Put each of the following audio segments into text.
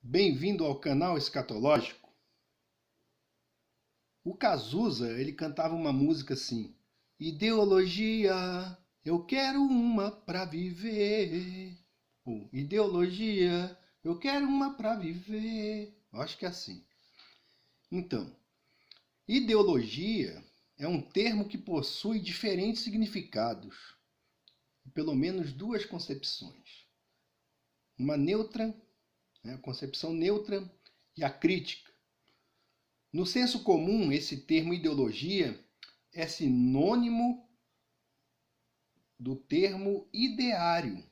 Bem-vindo ao canal Escatológico. O Cazuza, ele cantava uma música assim: ideologia, eu quero uma pra viver. Ou ideologia, eu quero uma pra viver. Eu acho que é assim. Então, ideologia é um termo que possui diferentes significados, pelo menos duas concepções. Uma neutra, a concepção neutra, e a crítica. No senso comum, esse termo ideologia é sinônimo do termo ideário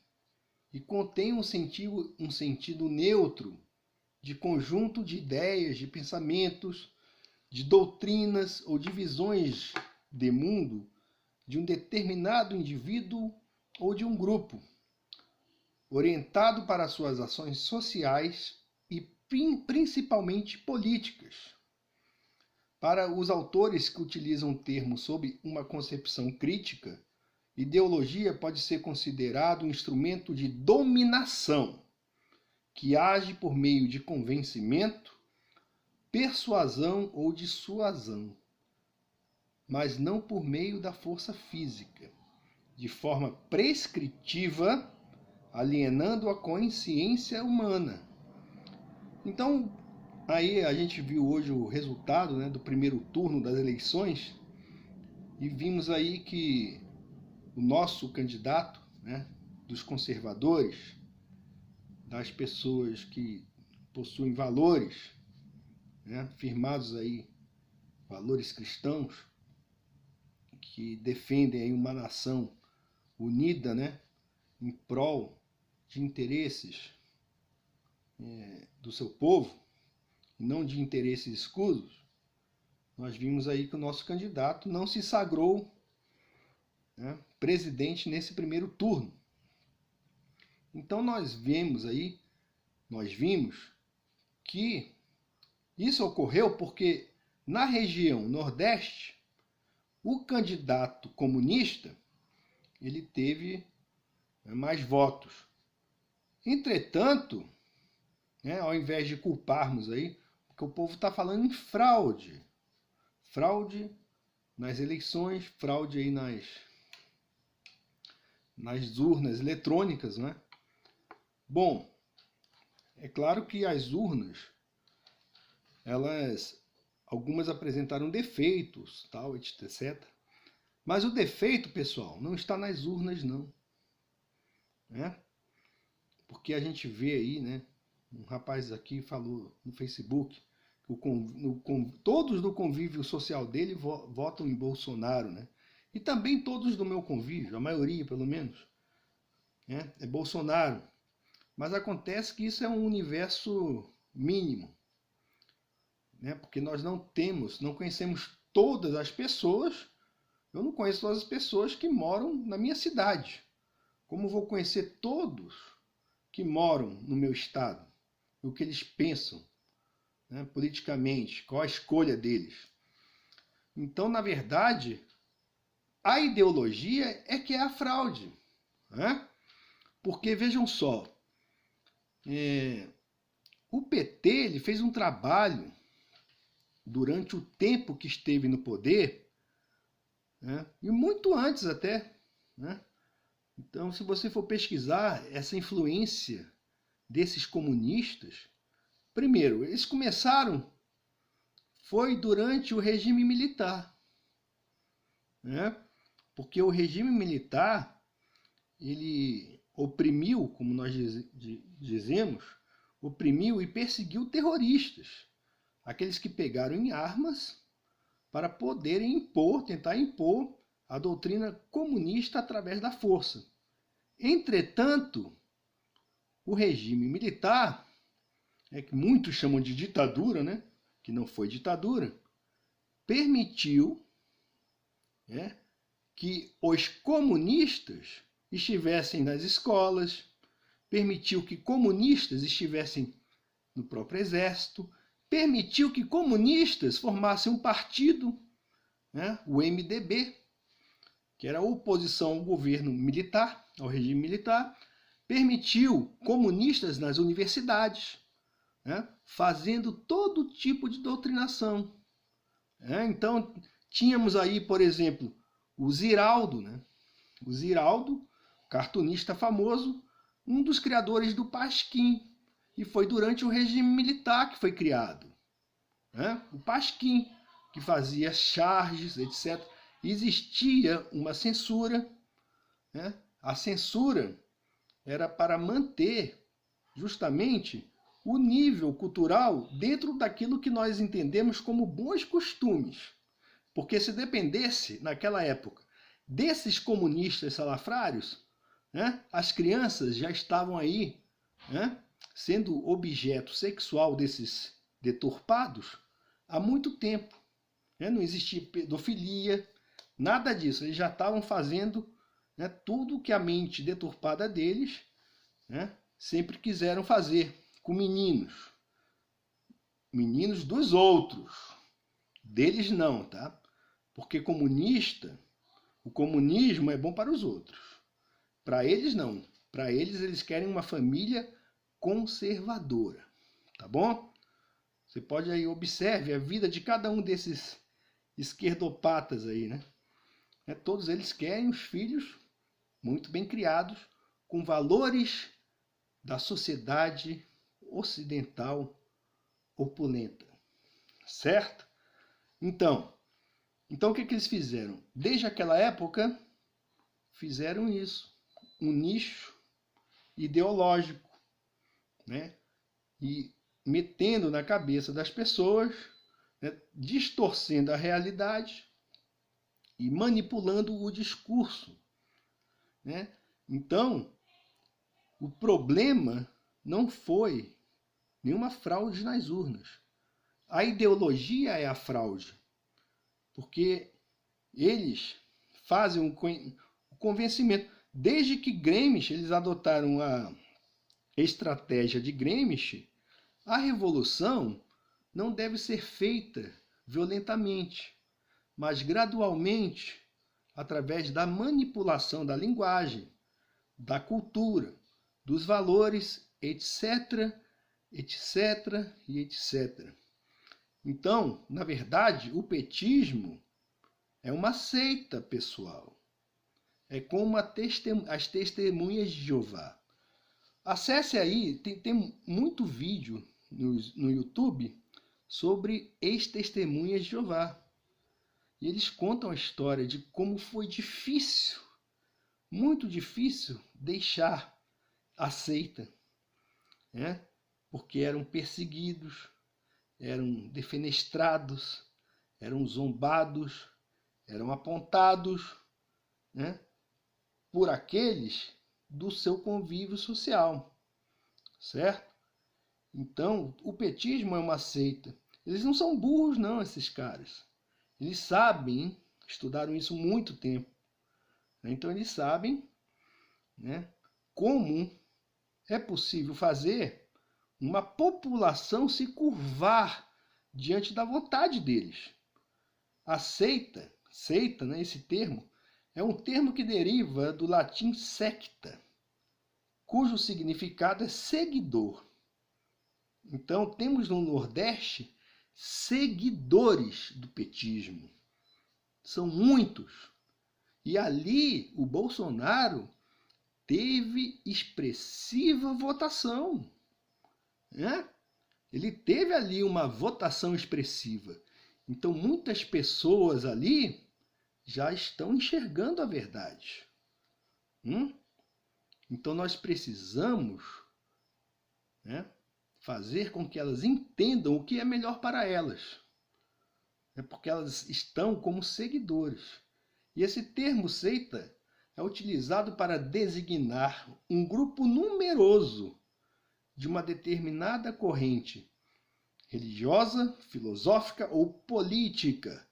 e contém um sentido neutro de conjunto de ideias, de pensamentos, de doutrinas ou de visões de mundo de um determinado indivíduo ou de um grupo, orientado para suas ações sociais e principalmente políticas. Para os autores que utilizam o termo sob uma concepção crítica, ideologia pode ser considerado um instrumento de dominação, que age por meio de convencimento, persuasão ou dissuasão, mas não por meio da força física, de forma prescritiva, alienando a consciência humana. Então, aí a gente viu hoje o resultado, do primeiro turno das eleições e vimos aí que o nosso candidato, dos conservadores, das pessoas que possuem valores, firmados aí, valores cristãos, que defendem aí uma nação unida, em prol de interesses do seu povo, e não de interesses escusos. Nós vimos aí que o nosso candidato não se sagrou presidente nesse primeiro turno. Então nós vimos que isso ocorreu porque na região Nordeste, o candidato comunista ele teve mais votos. Entretanto, ao invés de culparmos aí, porque o povo está falando em fraude nas eleições, fraude aí nas urnas eletrônicas, Bom, é claro que as urnas, algumas apresentaram defeitos, tal, etc. Mas o defeito, pessoal, não está nas urnas, não. Porque a gente vê aí, um rapaz aqui falou no Facebook, que todos do convívio social dele votam em Bolsonaro, E também todos do meu convívio, a maioria pelo menos, é Bolsonaro. Mas acontece que isso é um universo mínimo, porque nós não conhecemos todas as pessoas. Eu não conheço todas as pessoas que moram na minha cidade. Como vou conhecer todos que moram no meu estado? O que eles pensam, politicamente, qual a escolha deles? Então, na verdade, a ideologia é que é a fraude. Porque, vejam só, o PT ele fez um trabalho durante o tempo que esteve no poder, e muito antes até. Então, se você for pesquisar essa influência desses comunistas, primeiro, eles começaram, foi durante o regime militar. Porque o regime militar, ele oprimiu, como nós dizemos, oprimiu e perseguiu terroristas, aqueles que pegaram em armas para poderem tentar impor a doutrina comunista através da força. Entretanto, o regime militar, que muitos chamam de ditadura, que não foi ditadura, permitiu que os comunistas estivessem nas escolas, permitiu que comunistas estivessem no próprio exército, permitiu que comunistas formassem um partido, o MDB, que era a oposição ao governo militar, ao regime militar, permitiu comunistas nas universidades, né, fazendo todo tipo de doutrinação. Então, tínhamos aí, por exemplo, o Ziraldo, né? O Ziraldo, cartunista famoso, um dos criadores do Pasquim, e foi durante o regime militar que foi criado. O Pasquim, que fazia charges, etc. Existia uma censura. A censura era para manter justamente o nível cultural dentro daquilo que nós entendemos como bons costumes. Porque se dependesse, naquela época, desses comunistas salafrários, as crianças já estavam aí sendo objeto sexual desses deturpados há muito tempo. Não existia pedofilia, nada disso. Eles já estavam fazendo tudo que a mente deturpada deles sempre quiseram fazer com meninos. Meninos dos outros. Deles não, tá? Porque o comunismo é bom para os outros. Para eles não. Para eles querem uma família conservadora. Tá bom? Você pode aí, observe a vida de cada um desses esquerdopatas aí, né? Todos eles querem os filhos muito bem criados, com valores da sociedade ocidental opulenta. Certo? Então o que eles fizeram? Desde aquela época, fizeram isso. Um nicho ideológico, E metendo na cabeça das pessoas, distorcendo a realidade e manipulando o discurso. Então, o problema não foi nenhuma fraude nas urnas. A ideologia é a fraude, porque eles fazem o convencimento. Desde que Gramsci, eles adotaram a estratégia de Gramsci, a revolução não deve ser feita violentamente, mas gradualmente, através da manipulação da linguagem, da cultura, dos valores, etc, etc e etc. Então, na verdade, o petismo é uma seita pessoal. É como as testemunhas de Jeová. Acesse aí, tem muito vídeo no YouTube sobre ex-testemunhas de Jeová. E eles contam a história de como foi difícil, muito difícil, deixar a seita. Porque eram perseguidos, eram defenestrados, eram zombados, eram apontados por aqueles do seu convívio social, certo? Então, o petismo é uma seita. Eles não são burros, não, esses caras. Eles sabem, estudaram isso há muito tempo. Então, eles sabem como é possível fazer uma população se curvar diante da vontade deles. A seita, esse termo, é um termo que deriva do latim secta, cujo significado é seguidor. Então, temos no Nordeste seguidores do petismo. São muitos. E ali o Bolsonaro teve expressiva votação. Ele teve ali uma votação expressiva. Então, muitas pessoas ali já estão enxergando a verdade. Então, nós precisamos fazer com que elas entendam o que é melhor para elas. Porque elas estão como seguidores. E esse termo seita é utilizado para designar um grupo numeroso de uma determinada corrente religiosa, filosófica ou política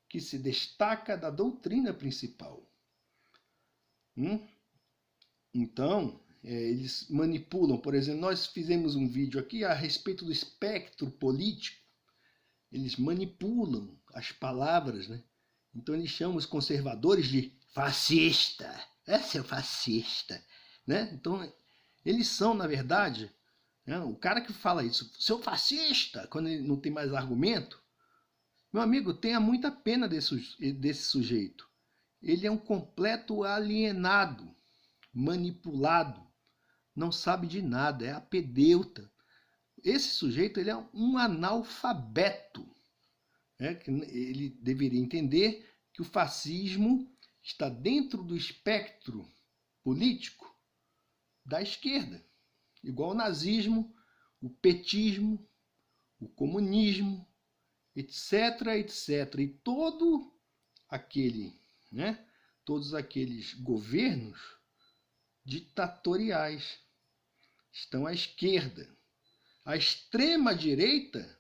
que se destaca da doutrina principal. Então, eles manipulam. Por exemplo, nós fizemos um vídeo aqui a respeito do espectro político. Eles manipulam as palavras, Então, eles chamam os conservadores de fascista. Seu fascista. Então, eles são, na verdade, Né? O cara que fala isso, seu fascista, quando ele não tem mais argumento, meu amigo, tenha muita pena desse sujeito. Ele é um completo alienado, manipulado, não sabe de nada, é apedeuta. Esse sujeito ele é um analfabeto. Né? Ele deveria entender que o fascismo está dentro do espectro político da esquerda, igual o nazismo, o petismo, o comunismo, etc, etc. E todos aqueles governos ditatoriais estão à esquerda. A extrema-direita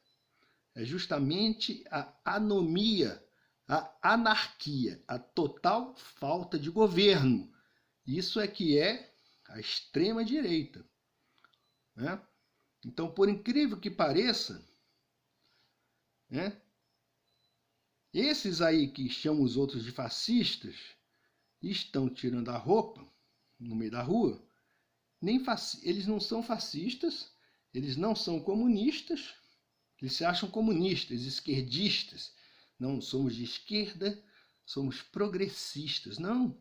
é justamente a anomia, a anarquia, a total falta de governo. Isso é que é a extrema-direita. Né? Então, por incrível que pareça, né, esses aí que chamam os outros de fascistas e estão tirando a roupa no meio da rua, eles não são fascistas, eles não são comunistas, eles se acham comunistas, esquerdistas. Não somos de esquerda, somos progressistas. Não.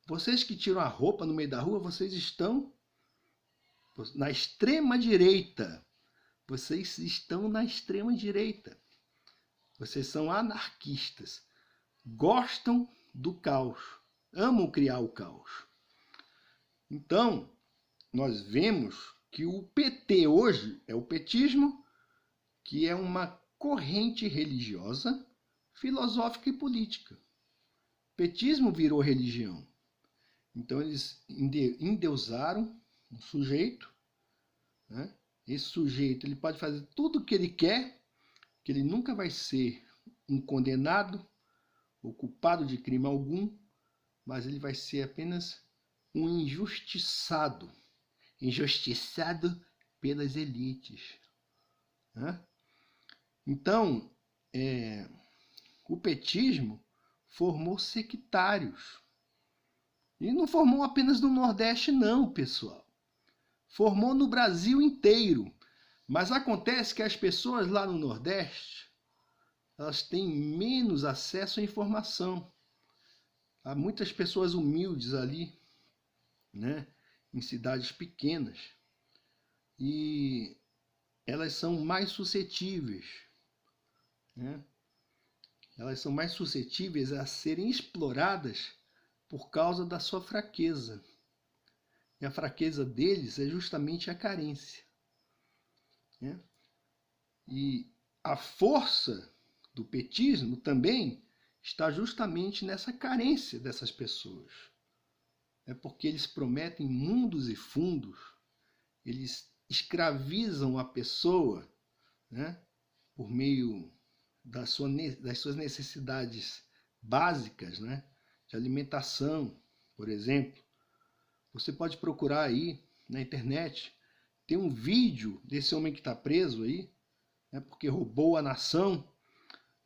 Vocês que tiram a roupa no meio da rua, vocês estão na extrema direita. Vocês estão na extrema direita. Vocês são anarquistas. Gostam do caos. Amam criar o caos. Então, nós vemos que o PT hoje é o petismo, que é uma corrente religiosa, filosófica e política. O petismo virou religião. Então eles endeusaram um sujeito. Né? Esse sujeito ele pode fazer tudo o que ele quer, que ele nunca vai ser um condenado ou culpado de crime algum, mas ele vai ser apenas um injustiçado. Injustiçado pelas elites. Né? Então, o petismo formou sectários. E não formou apenas no Nordeste, não, pessoal. Formou no Brasil inteiro. Mas acontece que as pessoas lá no Nordeste, elas têm menos acesso à informação. Há muitas pessoas humildes ali, né, em cidades pequenas. E elas são mais suscetíveis. Né? Elas são mais suscetíveis a serem exploradas por causa da sua fraqueza. E a fraqueza deles é justamente a carência. Né? E a força do petismo também está justamente nessa carência dessas pessoas. É porque eles prometem mundos e fundos, eles escravizam a pessoa, né, por meio das suas necessidades básicas, né, de alimentação, por exemplo. Você pode procurar aí na internet, tem um vídeo desse homem que está preso aí, né, porque roubou a nação,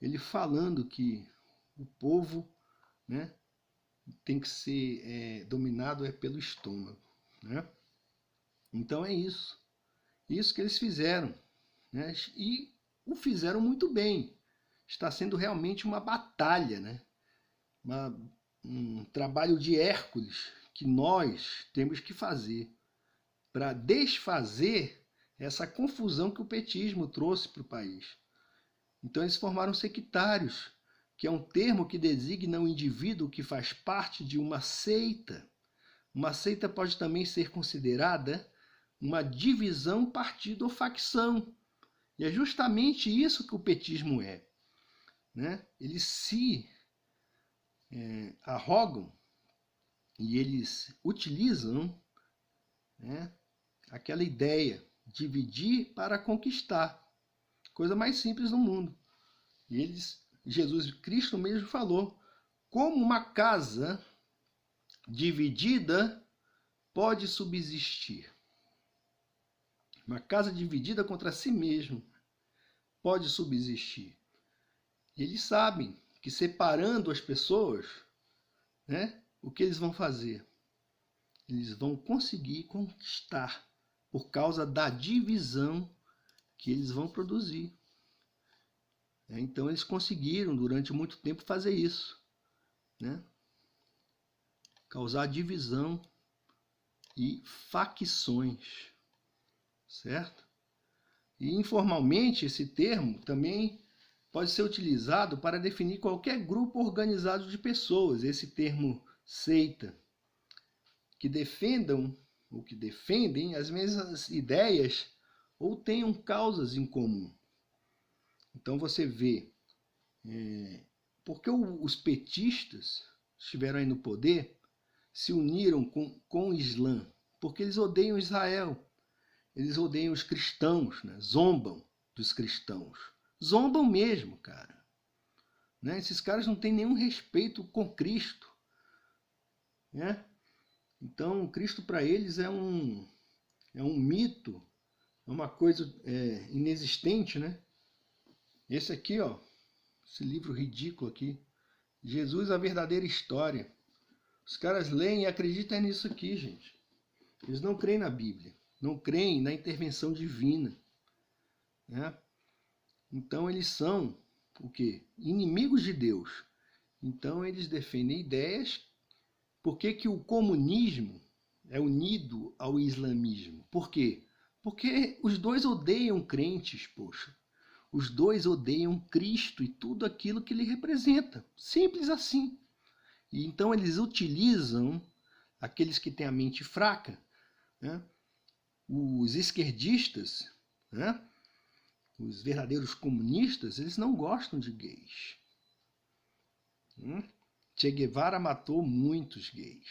ele falando que o povo, né, tem que ser dominado pelo estômago. Né? Então é isso. Isso que eles fizeram. Né? E o fizeram muito bem. Está sendo realmente uma batalha, né? Um trabalho de Hércules que nós temos que fazer para desfazer essa confusão que o petismo trouxe para o país. Então eles formaram sectários, que é um termo que designa um indivíduo que faz parte de uma seita. Uma seita pode também ser considerada uma divisão, partido ou facção. E é justamente isso que o petismo é. Né? Eles se arrogam e eles utilizam, né, aquela ideia, dividir para conquistar. Coisa mais simples no mundo. E Jesus Cristo mesmo falou, como uma casa dividida pode subsistir. Uma casa dividida contra si mesmo pode subsistir. Eles sabem que separando as pessoas, né, o que eles vão fazer? Eles vão conseguir conquistar por causa da divisão que eles vão produzir. Então eles conseguiram durante muito tempo fazer isso, né? Causar divisão e facções, certo? E informalmente esse termo também pode ser utilizado para definir qualquer grupo organizado de pessoas, esse termo seita, que defendam ou que defendem as mesmas ideias ou tenham causas em comum. Então você vê, porque os petistas estiveram aí no poder, se uniram com o Islã, porque eles odeiam Israel, eles odeiam os cristãos, né? Zombam dos cristãos. Zombam mesmo, cara. Né? Esses caras não têm nenhum respeito com Cristo. Né? Então, Cristo para eles é um mito, é uma coisa inexistente. Né? Esse aqui, ó, esse livro ridículo aqui, Jesus, a verdadeira história. Os caras leem e acreditam nisso aqui, gente. Eles não creem na Bíblia, não creem na intervenção divina. Né? Então eles são o quê? Inimigos de Deus. Então eles defendem ideias. Por que o comunismo é unido ao islamismo? Por quê? Porque os dois odeiam crentes, poxa. Os dois odeiam Cristo e tudo aquilo que ele representa. Simples assim. E então eles utilizam aqueles que têm a mente fraca, né? Os esquerdistas, né? Os verdadeiros comunistas, eles não gostam de gays. Che Guevara matou muitos gays.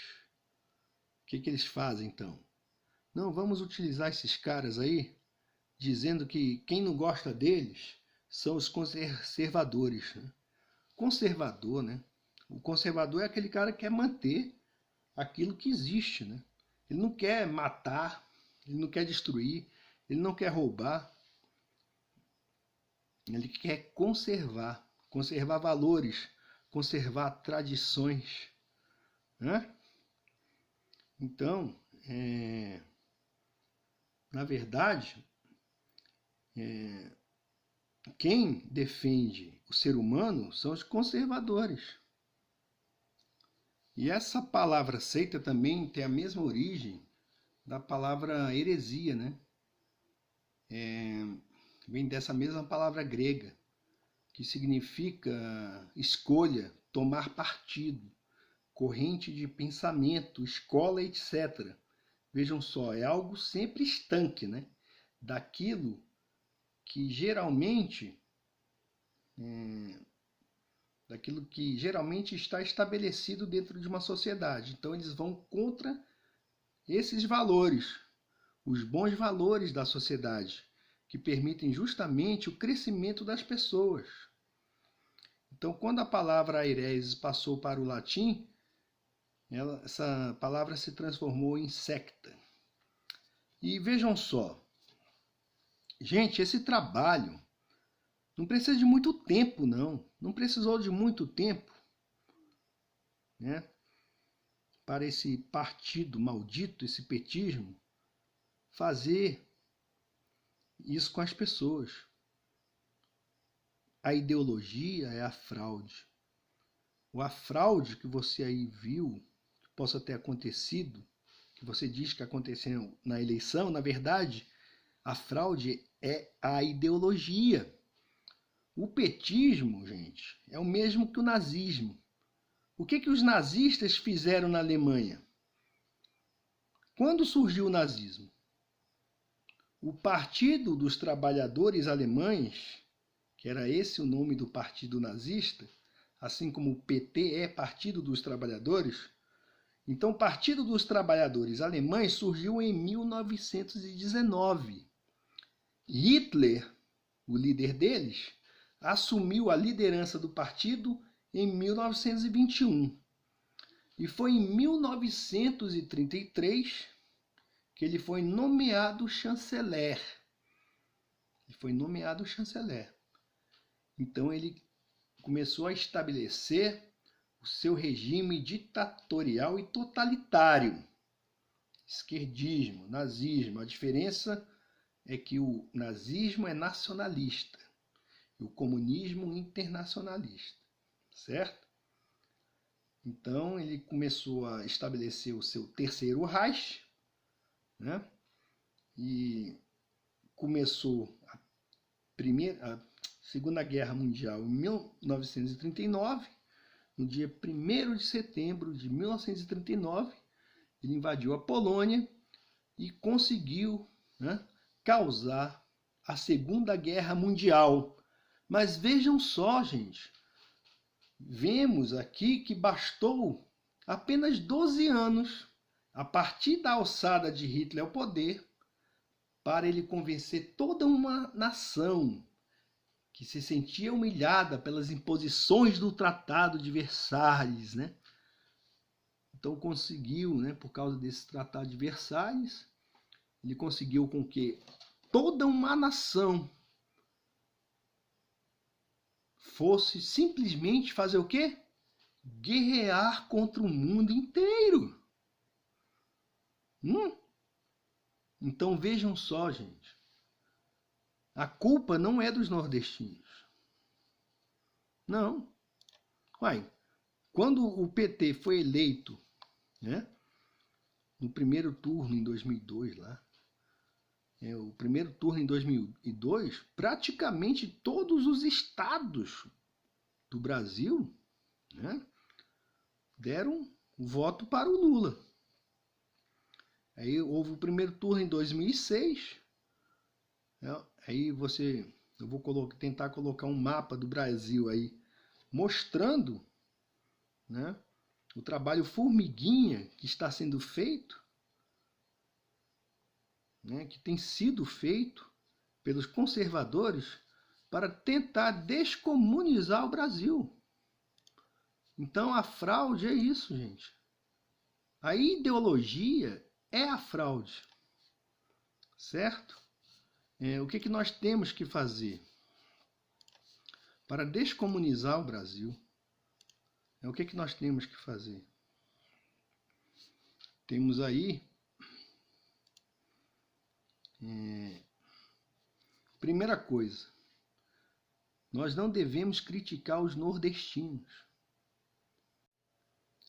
O que eles fazem então? Não, vamos utilizar esses caras aí, dizendo que quem não gosta deles são os conservadores. Né? Conservador, né? O conservador é aquele cara que quer manter aquilo que existe. Né? Ele não quer matar, ele não quer destruir, ele não quer roubar. Ele quer conservar valores, conservar tradições. Né? Então, na verdade, quem defende o ser humano são os conservadores. E essa palavra seita também tem a mesma origem da palavra heresia, né? Vem dessa mesma palavra grega, que significa escolha, tomar partido, corrente de pensamento, escola, etc. Vejam só, é algo sempre estanque, né? Daquilo que geralmente está estabelecido dentro de uma sociedade. Então eles vão contra esses valores, os bons valores da sociedade, que permitem justamente o crescimento das pessoas. Então, quando a palavra aireses passou para o latim, essa palavra se transformou em secta. E vejam só, gente, esse trabalho não precisa de muito tempo, não. Não precisou de muito tempo, né, para esse partido maldito, esse petismo, fazer isso com as pessoas. A ideologia é a fraude. A fraude que você aí viu, que possa ter acontecido, que você diz que aconteceu na eleição, na verdade, a fraude é a ideologia. O petismo, gente, é o mesmo que o nazismo. O que os nazistas fizeram na Alemanha? Quando surgiu o nazismo? O Partido dos Trabalhadores Alemães, que era esse o nome do partido nazista, assim como o PT é Partido dos Trabalhadores. Então, o Partido dos Trabalhadores Alemães surgiu em 1919. Hitler, o líder deles, assumiu a liderança do partido em 1921. E foi em 1933 que ele foi nomeado chanceler. Então ele começou a estabelecer o seu regime ditatorial e totalitário. esquerdismo, nazismo. A diferença é que o nazismo é nacionalista e o comunismo internacionalista, certo? Então ele começou a estabelecer o seu terceiro Reich, né? E começou a Segunda Guerra Mundial em 1939. No dia 1º de setembro de 1939, ele invadiu a Polônia e conseguiu, né, causar a Segunda Guerra Mundial. Mas vejam só, gente, vemos aqui que bastou apenas 12 anos, a partir da alçada de Hitler ao poder, para ele convencer toda uma nação que se sentia humilhada pelas imposições do Tratado de Versalhes, né? Então conseguiu, né, por causa desse Tratado de Versalhes, ele conseguiu com que toda uma nação fosse simplesmente fazer o quê? Guerrear contra o mundo inteiro. Então vejam só, gente. A culpa não é dos nordestinos. Não. Uai, quando o PT foi eleito, né, no primeiro turno em 2002, lá, o primeiro turno em 2002, praticamente todos os estados do Brasil, né, deram voto para o Lula. Aí houve o primeiro turno em 2006. Aí eu vou tentar colocar um mapa do Brasil aí, mostrando, né, o trabalho formiguinha que está sendo feito, né, que tem sido feito pelos conservadores para tentar descomunizar o Brasil. Então a fraude é isso, gente. A ideologia é a fraude, certo? O que nós temos que fazer para descomunizar o Brasil? O que nós temos que fazer? Temos aí, primeira coisa, nós não devemos criticar os nordestinos.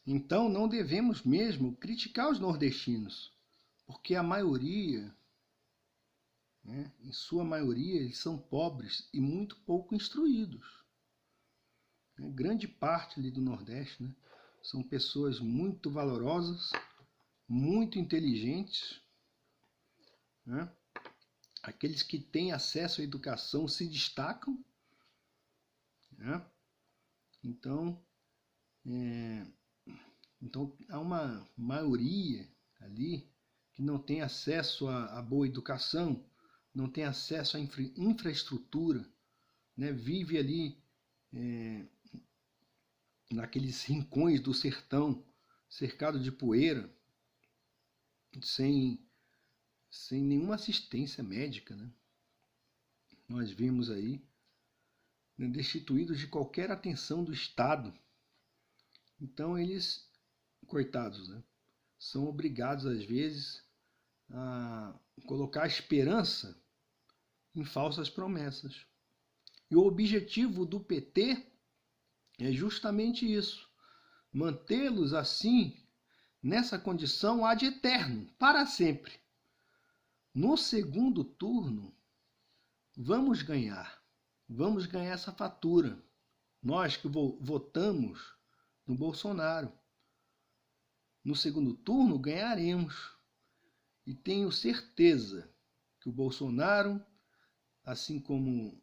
Então não devemos mesmo criticar os nordestinos, porque a maioria, né, em sua maioria, eles são pobres e muito pouco instruídos. Grande parte ali do Nordeste, né, são pessoas muito valorosas, muito inteligentes, né? Aqueles que têm acesso à educação se destacam, né? Então há uma maioria ali que não tem acesso a boa educação, não tem acesso à infraestrutura, né? Vive ali naqueles rincões do sertão, cercado de poeira, sem nenhuma assistência médica, né? Nós vemos aí, né, destituídos de qualquer atenção do Estado. Então eles, coitados, né, são obrigados às vezes a colocar esperança em falsas promessas. E o objetivo do PT é justamente isso, mantê-los assim, nessa condição ad eterno, para sempre. No segundo turno, vamos ganhar essa fatura. Nós que votamos no Bolsonaro. No segundo turno, ganharemos. E tenho certeza que o Bolsonaro, assim como,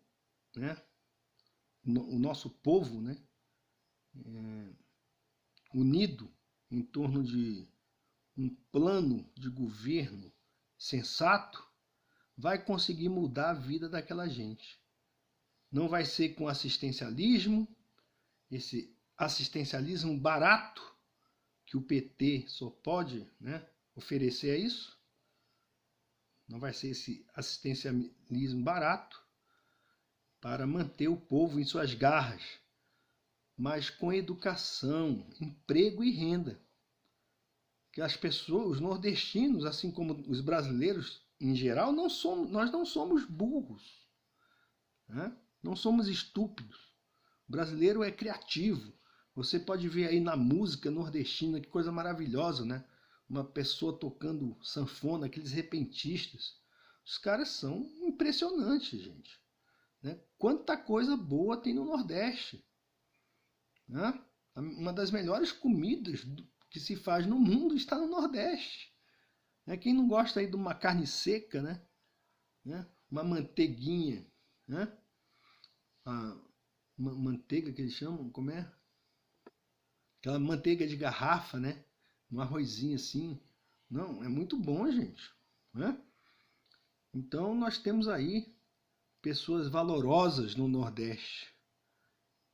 né, o nosso povo, né, unido em torno de um plano de governo sensato, vai conseguir mudar a vida daquela gente. Não vai ser com assistencialismo, esse assistencialismo barato que o PT só pode, né, oferecer isso. Não vai ser esse assistencialismo barato para manter o povo em suas garras, mas com educação, emprego e renda. que as pessoas, os nordestinos, assim como os brasileiros em geral, nós não somos burros, né? Não somos estúpidos. O brasileiro é criativo. Você pode ver aí na música nordestina, que coisa maravilhosa, né? Uma pessoa tocando sanfona, aqueles repentistas. Os caras são impressionantes, gente, né? Quanta coisa boa tem no Nordeste, né? Uma das melhores comidas que se faz no mundo está no Nordeste, né? Quem não gosta aí de uma carne seca, né? Uma manteiguinha, né? Uma manteiga que eles chamam, como é? Aquela manteiga de garrafa, né? Um arrozinho assim. Não, é muito bom, gente, né? Então nós temos aí pessoas valorosas no Nordeste.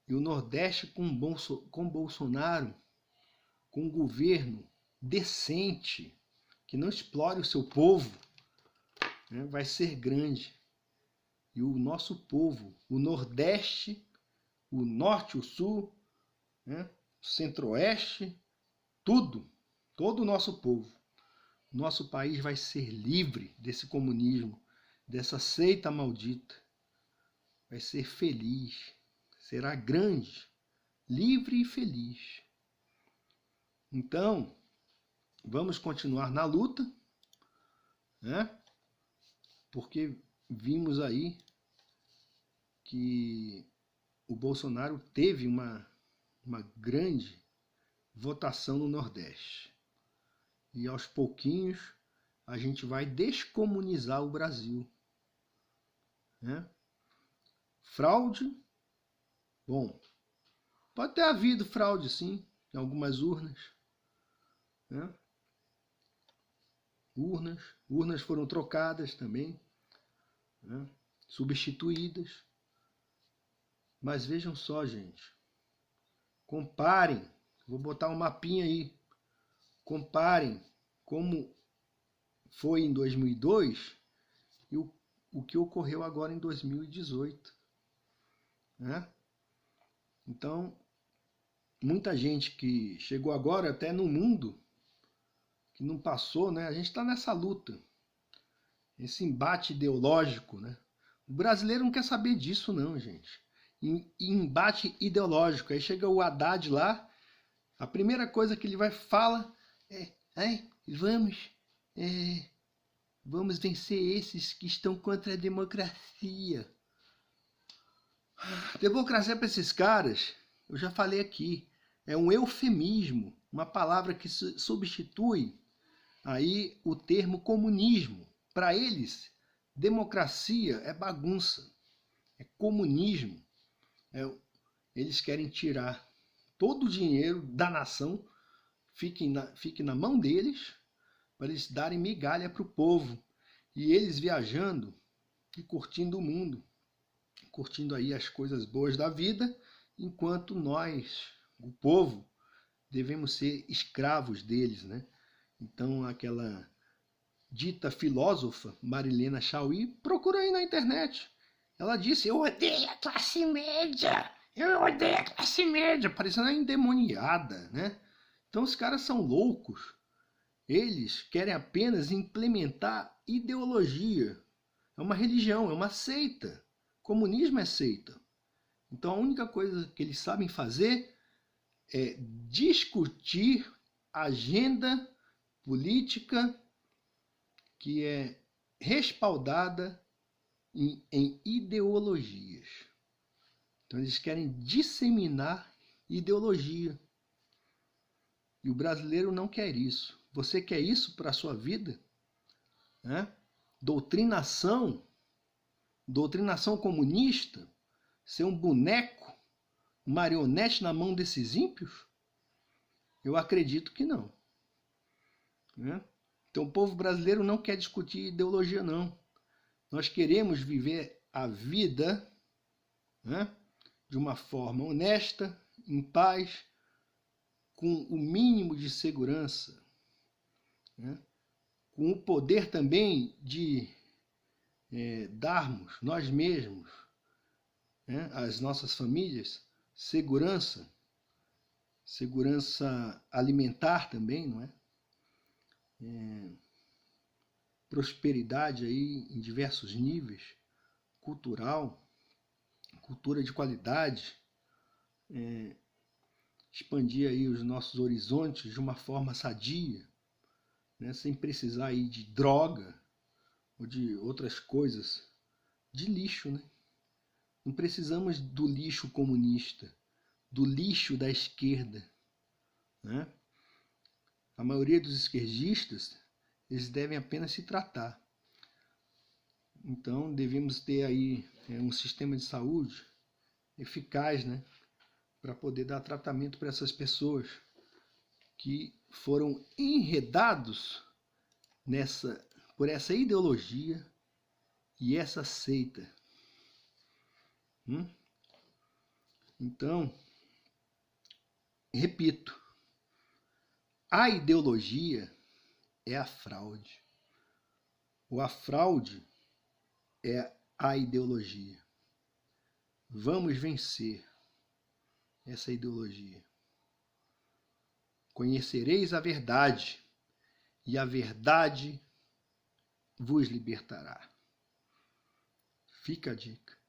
E o Nordeste com Bolsonaro, com um governo decente, que não explore o seu povo, né, vai ser grande. E o nosso povo, o Nordeste, o Norte, o Sul, né, o Centro-Oeste, todo o nosso povo. Nosso país vai ser livre desse comunismo, dessa seita maldita. Vai ser feliz, será grande, livre e feliz. Então, vamos continuar na luta, né? Porque vimos aí que o Bolsonaro teve uma grande votação no Nordeste. E aos pouquinhos a gente vai descomunizar o Brasil, né? Fraude, bom, pode ter havido fraude sim, em algumas urnas, né? Urnas foram trocadas também, né? Substituídas. Mas vejam só, gente, comparem, vou botar um mapinha aí, comparem como foi em 2002 e o que ocorreu agora em 2018, né? Então, muita gente que chegou agora até no mundo, que não passou, né? A gente está nessa luta, esse embate ideológico, né? O brasileiro não quer saber disso não, gente. Embate ideológico. Aí chega o Haddad lá, a primeira coisa que ele vai falar é vamos vencer esses que estão contra a democracia. Democracia para esses caras, eu já falei aqui, é um eufemismo, uma palavra que substitui aí o termo comunismo. Para eles, democracia é bagunça, é comunismo. Eles querem tirar todo o dinheiro da nação, fique na mão deles, para eles darem migalha para o povo. E eles viajando e curtindo o mundo, curtindo aí as coisas boas da vida, enquanto nós, o povo, devemos ser escravos deles, né? Então, aquela dita filósofa Marilena Chauí, procura aí na internet. Ela disse: eu odeio a classe média, eu odeio a classe média, parecendo uma endemoniada, né? Então os caras são loucos. Eles querem apenas implementar ideologia. É uma religião, é uma seita. Comunismo é seita. Então a única coisa que eles sabem fazer é discutir agenda política que é respaldada em ideologias. Então eles querem disseminar ideologia. E o brasileiro não quer isso. Você quer isso para a sua vida? Né? Doutrinação comunista? Ser um boneco, marionete na mão desses ímpios? Eu acredito que não. Né? Então o povo brasileiro não quer discutir ideologia, não. Nós queremos viver a vida, né, de uma forma honesta, em paz, com o mínimo de segurança, né, com o poder também de darmos nós mesmos, né, às nossas famílias, segurança alimentar também, não é? prosperidade aí em diversos níveis, cultural, cultura de qualidade, expandir aí os nossos horizontes de uma forma sadia, né, sem precisar aí de droga ou de outras coisas, de lixo, né? Não precisamos do lixo comunista, do lixo da esquerda, né? A maioria dos esquerdistas, eles devem apenas se tratar. Então, devemos ter aí um sistema de saúde eficaz, né, para poder dar tratamento para essas pessoas que foram enredados por essa ideologia e essa seita. Então, repito, a ideologia é a fraude. Ou a fraude é a ideologia. Vamos vencer essa ideologia. Conhecereis a verdade, e a verdade vos libertará. Fica a dica.